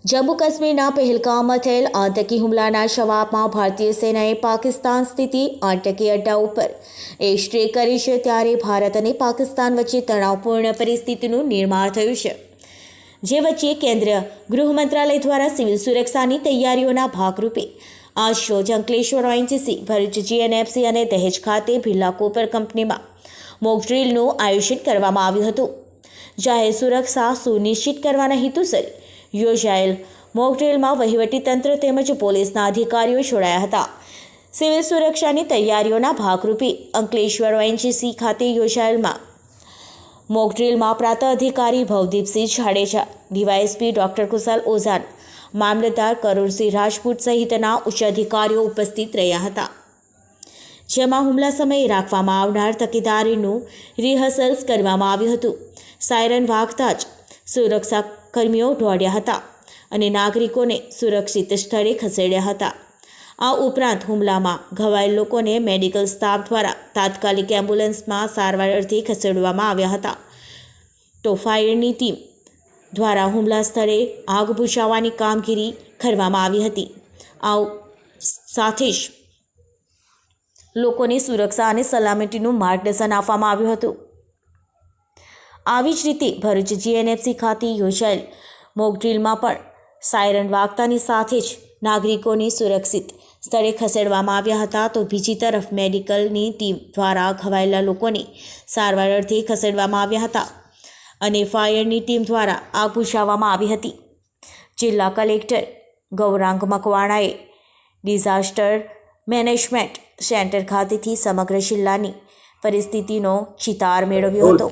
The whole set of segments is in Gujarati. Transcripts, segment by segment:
જમ્મુ કાશ્મીરના પહેલગામમાં થયેલ આતંકી હુમલાના જવાબમાં ભારતીય સેનાએ પાકિસ્તાન સ્થિત આતંકી અડ્ડા ઉપર એર સ્ટ્રાઇક કરી છે। ત્યારે ભારત અને પાકિસ્તાન વચ્ચે તણાવપૂર્ણ પરિસ્થિતિનું નિર્માણ થયું છે, જે વચ્ચે કેન્દ્રીય ગૃહ મંત્રાલય દ્વારા સિવિલ સુરક્ષાની તૈયારીઓના ભાગરૂપે આજ રોજ અંકલેશ્વર ONGC, ભરૂચ GNFC અને દહેજ ખાતે બિરલા કોપર કંપનીમાં મોક ડ્રીલનું આયોજન કરવામાં આવ્યું હતું। જાહેર સુરક્ષા સુનિશ્ચિત કરવાના હેતુસર યોજાયેલ મોક ડ્રીલમાં વહીવટીતંત્ર તેમજ પોલીસના અધિકારીઓ જોડાયા હતા। સિવિલ સુરક્ષાની તૈયારીઓના ભાગરૂપે અંકલેશ્વર ONGC ખાતે યોજાયેલમાં મોક ડ્રીલમાં પ્રાંત અધિકારી ભવદીપસિંહ જાડેજા, ડીવાયએસપી ડોક્ટર કુશાલ ઓઝાન, મામલતદાર કરુણસિંહ રાજપૂત સહિતના ઉચ્ચ અધિકારીઓ ઉપસ્થિત રહ્યા હતા, જેમાં હુમલા સમયે રાખવામાં આવનાર તકેદારીનું રિહર્સલ્સ કરવામાં આવ્યું હતું। સાયરન વાગતા જ સુરક્ષા કર્મીઓ દોડ્યા હતા અને નાગરિકોને સુરક્ષિત સ્થળે ખસેડ્યા હતા। આ ઉપરાંત હુમલામાં ઘવાયેલ લોકોને મેડિકલ સ્ટાફ દ્વારા તાત્કાલિક એમ્બ્યુલન્સમાં સારવાર અર્થે ખસેડવામાં આવ્યા હતા। તો ફાયરની ટીમ દ્વારા હુમલા સ્થળે આગ બુઝાવવાની કામગીરી કરવામાં આવી હતી। આ સાથે જ લોકોને સુરક્ષા અને સલામતીનું માર્ગદર્શન આપવામાં આવ્યું હતું। આવી જ રીતે ભરૂચ GNFC ખાતે યોજાયેલ મોક ડ્રીલમાં પણ સાયરન વાગતાની સાથે જ નાગરિકોને સુરક્ષિત સ્થળે ખસેડવામાં આવ્યા હતા। તો બીજી તરફ મેડિકલની ટીમ દ્વારા ઘવાયેલા લોકોને સારવાર અર્થે ખસેડવામાં આવ્યા હતા અને ફાયરની ટીમ દ્વારા આગ બુઝાવવામાં આવી હતી। જિલ્લા કલેક્ટર ગૌરાંગ મકવાણાએ ડિઝાસ્ટર મેનેજમેન્ટ સેન્ટર ખાતેથી સમગ્ર જિલ્લાની પરિસ્થિતિનો ચિતાર મેળવ્યો હતો।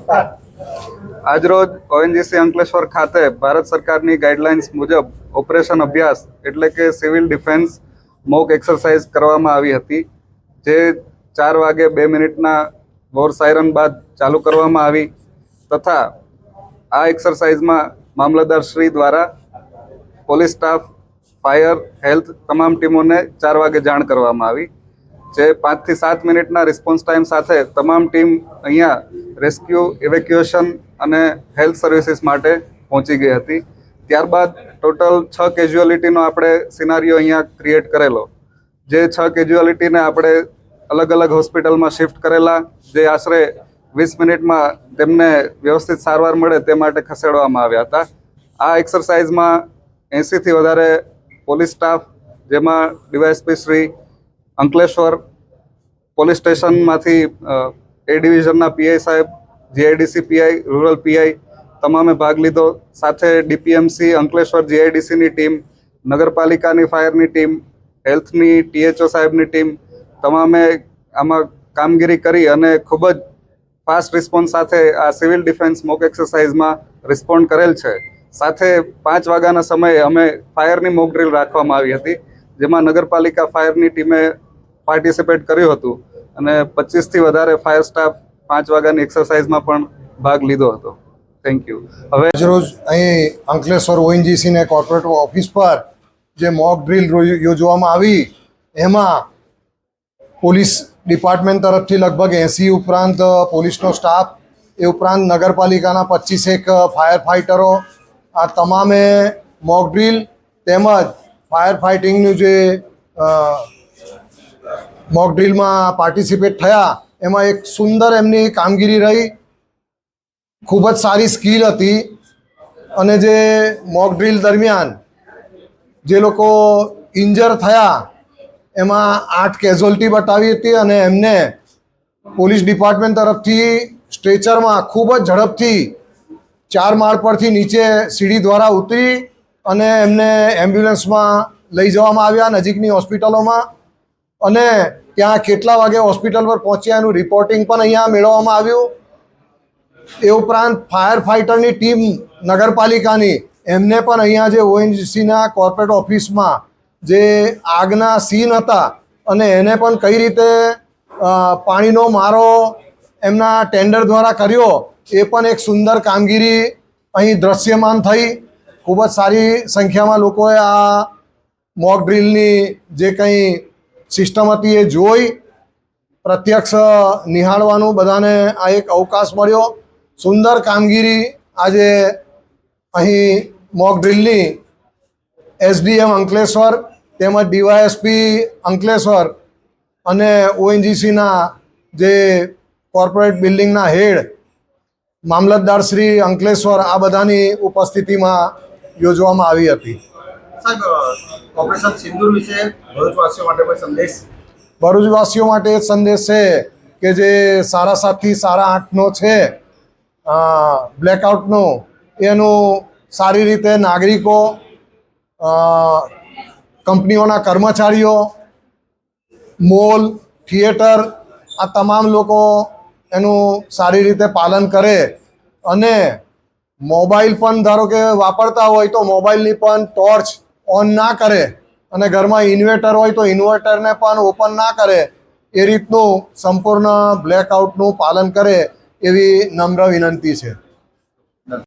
આજરોજ ONGC અંકલેશ્વર ખાતે ભારત સરકારની ગાઈડલાઇન્સ મુજબ ઓપરેશન અભ્યાસ એટલે કે સિવિલ ડિફેન્સ મોક એક્સરસાઇઝ કરવામાં આવી હતી, જે 4 વાગે 2 મિનિટના વોર સાયરન બાદ ચાલુ કરવામાં આવી તથા આ એક્સરસાઇઝમાં મામલતદાર શ્રી દ્વારા પોલીસ સ્ટાફ, ફાયર, હેલ્થ તમામ ટીમોને 4 વાગે જાણ કરવામાં આવી, જે 5 થી 7 મિનિટના રિસ્પોન્સ ટાઈમ સાથે તમામ ટીમ અહીંયા રેસ્ક્યુ, ઇવેક્યુએશન અને હેલ્થ સર્વિસીસ માટે પહોંચી ગઈ હતી। ત્યારબાદ ટોટલ 6 કેઝ્યુઅલિટીનો આપણે સિનારીઓ અહીંયા ક્રિએટ કરેલો, જે 6 કેઝ્યુઅલિટીને આપણે અલગ અલગ હોસ્પિટલમાં શિફ્ટ કરેલા, જે આશરે 20 મિનિટમાં તેમને વ્યવસ્થિત સારવાર મળે તે માટે ખસેડવામાં આવ્યા હતા। આ એક્સરસાઇઝમાં 80થી વધારે પોલીસ સ્ટાફ, જેમાં ડીવાયએસપી શ્રી, અંકલેશ્વર પોલીસ સ્ટેશનમાંથી A ડિવિઝનના PI સાહેબ, GIDC PI, રૂરલ PI તમામે ભાગ લીધો। સાથે DPMC અંકલેશ્વર GIDCની ટીમ, નગરપાલિકાની ફાયરની ટીમ, હેલ્થની THO સાહેબની ટીમ તમામે આમાં કામગીરી કરી અને ખૂબ જ ફાસ્ટ રિસ્પોન્સ સાથે આ સિવિલ ડિફેન્સ મોક એક્સરસાઇઝમાં રિસ્પોન્ડ કરેલ છે। સાથે 5 વાગ્યાના સમયે અમે ફાયરની મોક ડ્રીલ રાખવામાં આવી હતી, જેમાં નગરપાલિકા ફાયરની ટીમે પાર્ટિસિપેટ કર્યું હતું અને 25થી વધારે ફાયર સ્ટાફ 5 વાગ્યાની એક્સરસાઇઝમાં પણ ભાગ લીધો હતો। Thank you. હવે રોજ અહીં અંકલેશ્વર ONGC ને કોર્પોરેટ ઓફિસ પર જે મોક ડ્રીલ યોજવામાં આવી, એમાં પોલીસ ડિપાર્ટમેન્ટ તરફથી લગભગ 80 ઉપરાંત પોલીસનો સ્ટાફ, એ ઉપરાંત નગરપાલિકાના 25 ફાયર ફાઇટરો, આ તમામે મોક ડ્રીલ તેમજ ફાયર ફાઇટિંગનું જે મોક ડ્રીલમાં પાર્ટિસિપેટ થયા, એમાં એક સુંદર એમની કામગીરી રહી, ખૂબ જ સારી સ્કિલ હતી અને જે મોક ડ્રીલ દરમિયાન જે લોકો ઇન્જર થયા એમાં 8 કેઝ્યુઅલ્ટી બતાવી હતી અને એમને પોલીસ ડિપાર્ટમેન્ટ તરફથી સ્ટ્રેચરમાં ખૂબ જ ઝડપથી 4 માળ પરથી નીચે સીડી દ્વારા ઉતરી અને એમને એમ્બ્યુલન્સમાં લઈ જવામાં આવ્યા નજીકની હોસ્પિટલોમાં, અને ત્યાં કેટલા વાગે હોસ્પિટલ પર પહોંચ્યા એનું રિપોર્ટિંગ પણ અહીંયા મેળવવામાં આવ્યું। એ ઉપરાંત ફાયર ફાઇટરની ટીમ નગરપાલિકાની, એમને પણ અહીંયા જે ONGCના કોર્પોરેટ ઓફિસમાં જે આગના સીન હતા અને એને પણ કઈ રીતે પાણીનો મારો એમના ટેન્ડર દ્વારા કર્યો, એ પણ એક સુંદર કામગીરી અહીં દ્રશ્યમાન થઈ। ખૂબ જ સારી સંખ્યામાં લોકોએ આ મોક ડ્રીલની જે કંઈ સિસ્ટમ હતી એ જોઈ, પ્રત્યક્ષ નિહાળવાનું બધાને આ એક અવકાશ મળ્યો। સુંદર કામગીરી આજે અહીં મોક ડ્રીલની એસડીએમ અંકલેશ્વર તેમજ ડીવાયએસપી અંકલેશ્વર અને ઓએનજીસીના જે કોર્પોરેટ બિલ્ડિંગના હેડ મામલતદાર શ્રી અંકલેશ્વર આ બધાની ઉપસ્થિતિમાં યોજવામાં આવી હતી. સાહેબ, ઓપરેશન સિંદૂર વિશે ભરૂચવાસીઓ માટે કોઈ સંદેશ? ભરૂચવાસીઓ માટે એ સંદેશ છે કે જે સારા 7 થી સારા 8નો છે બ્લેકઆઉટનો, એનું સારી રીતે નાગરિકો, કંપનીઓના કર્મચારીઓ, મોલ, થિયેટર આ તમામ લોકો એનું સારી રીતે પાલન કરે અને મોબાઈલ પણ ધારો કે વાપરતા હોય તો મોબાઈલની પણ ટોર્ચ ઓન ના કરે અને ઘરમાં ઇન્વર્ટર હોય તો ઇન્વર્ટરને પણ ઓપન ના કરે, એ રીતનું સંપૂર્ણ બ્લેકઆઉટનું પાલન કરે એવી નમ્ર વિનંતી છે.